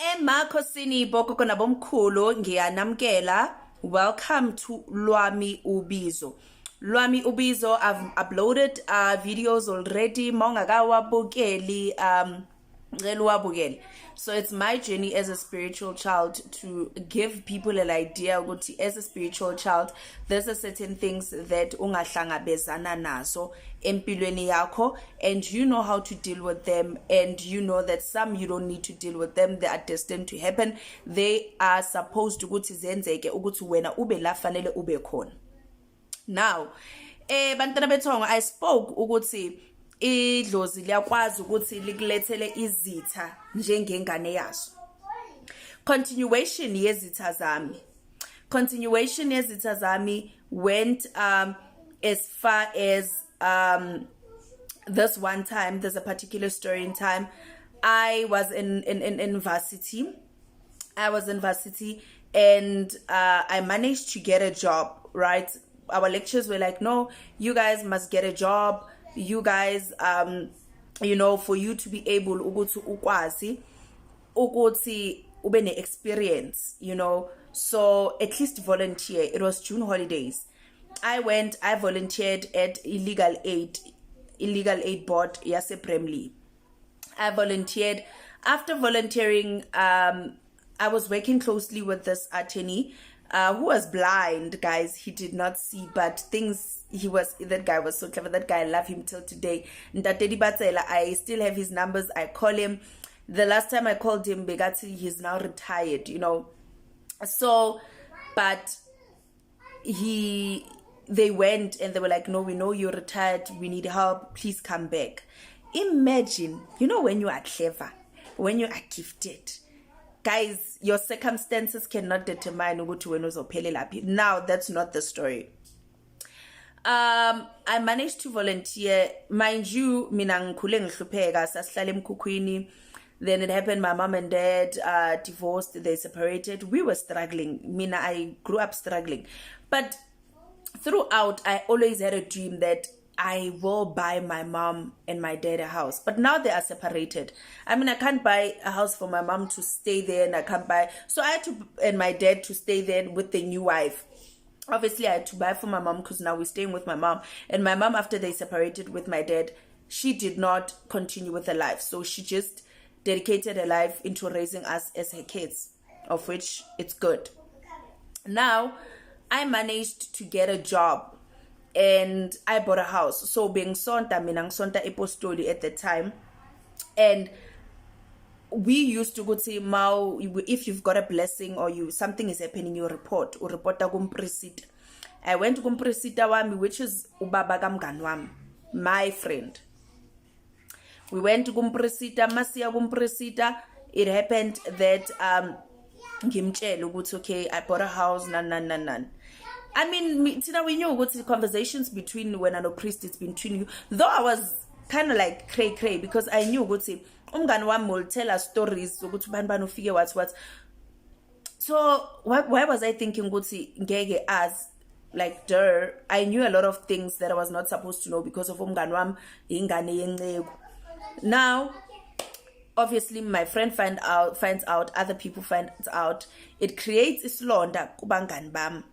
Emakhosini bokoko nabomkhulu ngiyanamkela. Welcome to LWAMI UBIZO. LWAMI UBIZO, I've uploaded videos already. Mongakawabukeli wabukeli. So it's my journey as a spiritual child to give people an idea ukuthi as a spiritual child there's a certain things that ungahlangabezana nazo empilweni yakho, and you know how to deal with them, and you know that some you don't need to deal with them, they are destined to happen. They are supposed to ukuthi zenzeke ukuthi wena ube la fanele ube khona. Now bantwana bethongo, I spoke ukuthi idlozi liyakwazi ukuthi likulethele izitha njengengane yaso. Continuation yezitha zami went as far as this one time. There's a particular story in time. I was in varsity. And I managed to get a job, right? Our lectures were like, no, you guys must get a job. You guys, you know, for you to be able ukuthi ube ne experience, you know, so at least volunteer. It was June holidays. I volunteered at illegal aid board yase Premli. I volunteered. After volunteering, I was working closely with this attorney who was blind, guys. He did not see, but that guy was so clever. That guy, I love him till today. I still have his numbers. I call him. The last time I called him, Begati, he's now retired, you know. So, but they went and they were like, no, we know you're retired. We need help. Please come back. Imagine, you know, when you are clever, when you are gifted, guys, your circumstances cannot determine ukuthi wena uzophelelaphi. Now, that's not the story. I managed to volunteer. Mind you, mina ngikhule ngihlupheka, sasihlala emkhukhwini. Then it happened, my mom and dad divorced, they separated. We were struggling. Mina, I grew up struggling. But throughout, I always had a dream that I will buy my mom and my dad a house. But now they are separated. I mean, I can't buy a house for my mom to stay there, and I can't buy. So I had to, and my dad to stay there with the new wife. Obviously, I had to buy for my mom because now we're staying with my mom. And my mom, after they separated with my dad, she did not continue with her life. So she just dedicated her life into raising us as her kids, of which it's good. Now, I managed to get a job and I bought a house. So being sonta, minang sonta epostoli at the time. And we used to go to Mao, if you've got a blessing or something is happening, you report kumpresita. I went to kumpresita wami, which is ubaba kamngani wami, my friend. We went to kumpresita, masiya kumpresita. It happened that ngimtshela ukuthi okay, I bought a house, nan. I mean, we knew what the conversations between when and a priest, it's between you. Though I was kind of like cray because I knew what umngani wami will tell us stories ukuthi bani ufike what. So why was I thinking ukuthi ngeke as like I knew a lot of things that I was not supposed to know because of umngani wami ingane yenceku. Now, obviously, my friend finds out, other people find out. It creates islonda kubangani bam.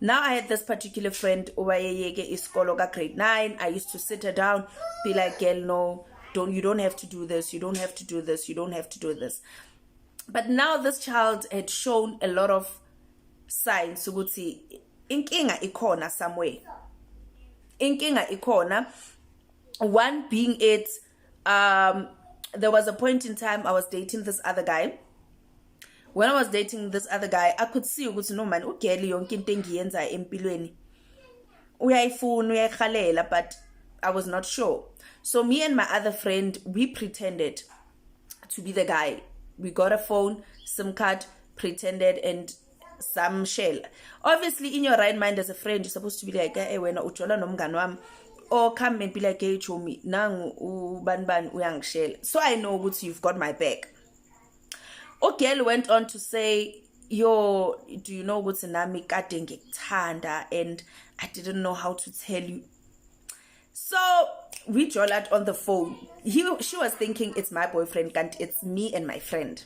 Now I had this particular friend owayeyeke isikolo ka grade 9. I used to sit her down, be like, girl, no, you don't have to do this, you don't have to do this, you don't have to do this. But now this child had shown a lot of signs ukuthi inkinga ikhona somewhere. Inkinga ikhona. One being it, there was a point in time I was dating this other guy. When I was dating this other guy, I could see ukuthi no man, ugeli yonke into engiyenza empilweni uyayifuna uyayikhalela, but I was not sure. So me and my other friend, we pretended to be the guy. We got a phone, SIM card, pretended, and some shell. Obviously, in your right mind as a friend, you're supposed to be like, hey, wena ujola nomngani wami, or come and be like, hey, chomi, nangu ubanban uyangishela. So I know ukuthi you've got my back. Girl went on to say, yo, do you know what's nami kade ngikuthanda, and I didn't know how to tell you. So we jolled on the phone. She was thinking it's my boyfriend, and it's me and my friend.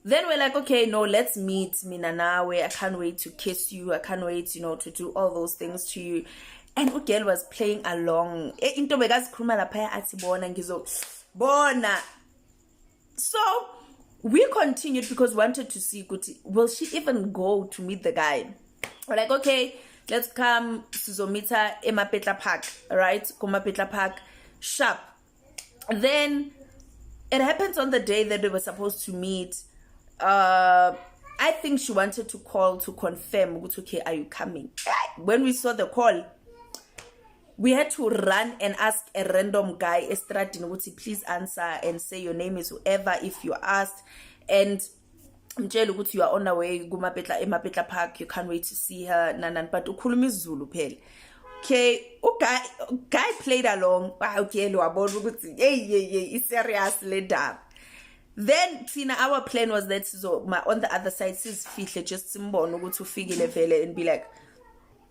Then we're like, okay, no, let's meet, mina nawe. I can't wait to kiss you. I can't wait, to do all those things to you. And girl was playing along. Into begazi khuluma lapha athi bona ngizobona. So we continued because we wanted to see, will she even go to meet the guy? We're like, okay, let's come sizomita eMapetla Park, right? Kumapetla Park, sharp. Then it happens on the day that we were supposed to meet. I think she wanted to call to confirm, okay, are you coming? When we saw the call, we had to run and ask a random guy, Estradin, please answer and say your name is whoever if you asked. And you are on the way, eMapetla Park, you can't wait to see her, but ukhuluma isiZulu phela. Okay, guy played along. Okay, it's serious later. Then Tina, our plan was that on the other side, sis fihle just simbono ukuthi ufikile vele and be like,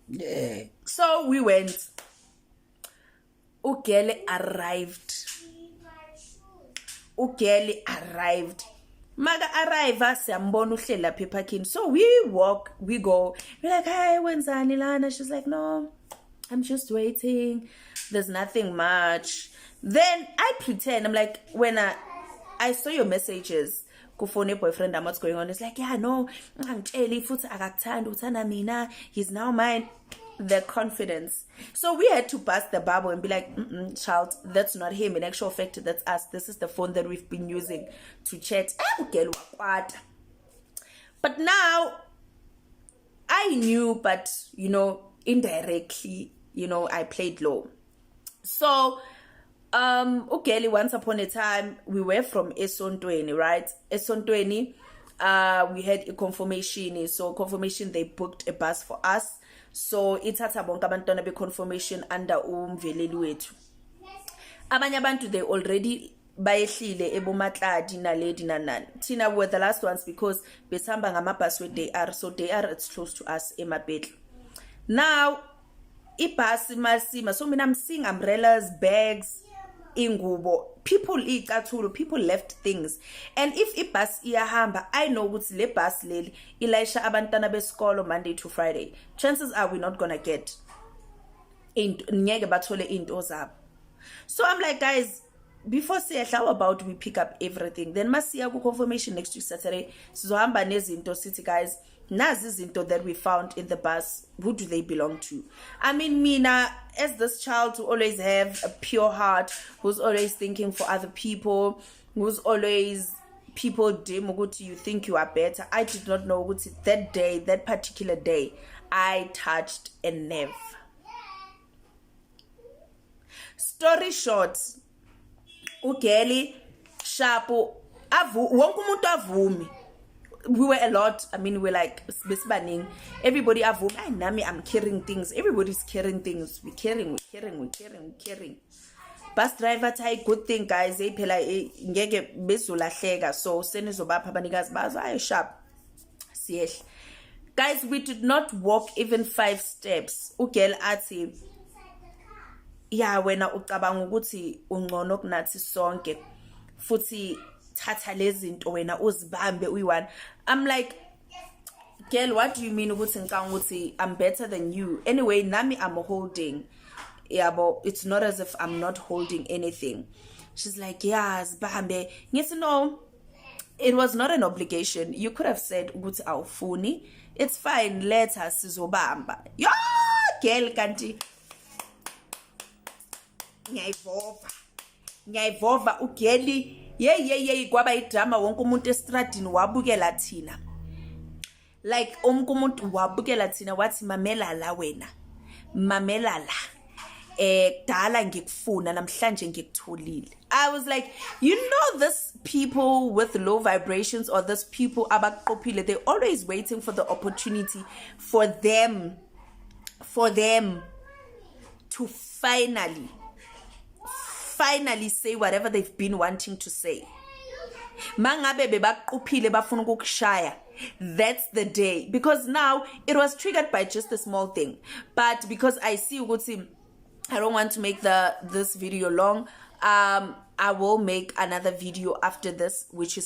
yeah. So we went. Ugele arrived. Maga arriva siyambona uhlela lapha eparkini. So we walk, we go. We're like, "Hi, wenzani lana?" She's like, "No, I'm just waiting. There's nothing much." Then I pretend, I'm like, when I saw your messages, kufone boyfriend, what's going on? It's like, yeah, no, angitsheli futhi akakuthanda uthanda mina. He's now mine. The confidence. So we had to bust the bubble and be like, child, that's not him. In actual fact, that's us. This is the phone that we've been using to chat. But now I knew, but indirectly, I played low. So okay, once upon a time we were from Esontweni, right? Esontweni, we had a confirmation. So confirmation, they booked a bus for us. So ithatha bonke abantwana be confirmation under umveleli wethu. Abanye abantu they already bayehlile ebomatladi naledi nanani. Tina were the last ones because besihamba ngamabus we DR. So DR it's close to us eMapetla. Now ibus masima, so mina I'm seeing umbrellas, bags, ingubo, people left things. And if ibus iyahamba, I know what's le bus leli ilayisha abantwana besikolo Monday to Friday. Chances are we're not gonna get ngeke bathole into zabo. So I'm like, guys, before how about we pick up everything? Then masiya ku confirmation next week Saturday. Sizohamba nezinto city, guys. Nazi izinto that we found in the bus. Who do they belong to? I mean, Mina, as this child who always have a pure heart, who's always thinking for other people, who's always people dim you think you are better. I did not know that day, that particular day, I touched a nerve. Story short, ugeli shapo wonke umuntu avumi. We were a lot. I mean, we're like everybody avumi. Nami, I'm carrying things. Everybody's carrying things. We're carrying. Bus driver tay good thing, guys. Phela ngeke bezolahleka. So senizobapha abanikazi bazo ayo sharp. Siyehle. Guys, we did not walk even 5 steps. Ugel athi, yeah, wena ucabanga ukuthi ungcono kunathi sonke. Futhi thatha lezinto wena uzibambe uyi1. I'm like, girl, what do you mean ukuthi ngicanga ukuthi I'm better than you? Anyway, nami I'm holding. Yeah, but it's not as if I'm not holding anything. She's like, yeah, zibambe. Yes, no, it was not an obligation. You could have said ukuthi awufuni. It's fine, let us sizobamba. Yo, girl, kanti ngiyayivova ugeli. Yeah, kwaba idrama wonke umuntu estradini wabukela thina. Like wonke umuntu wabukela thina wathi mamela la wena. Mamela la. Dala ngikufuna namhlanje ngikutholile. I was like, this people with low vibrations or this people abaqophile, they're always waiting for the opportunity for them to finally say whatever they've been wanting to say. Mangabe bebaqophile bafuna ukukushaya. That's the day, because now it was triggered by just a small thing. But because I see ukuthi I don't want to make this video long, I will make another video after this, which is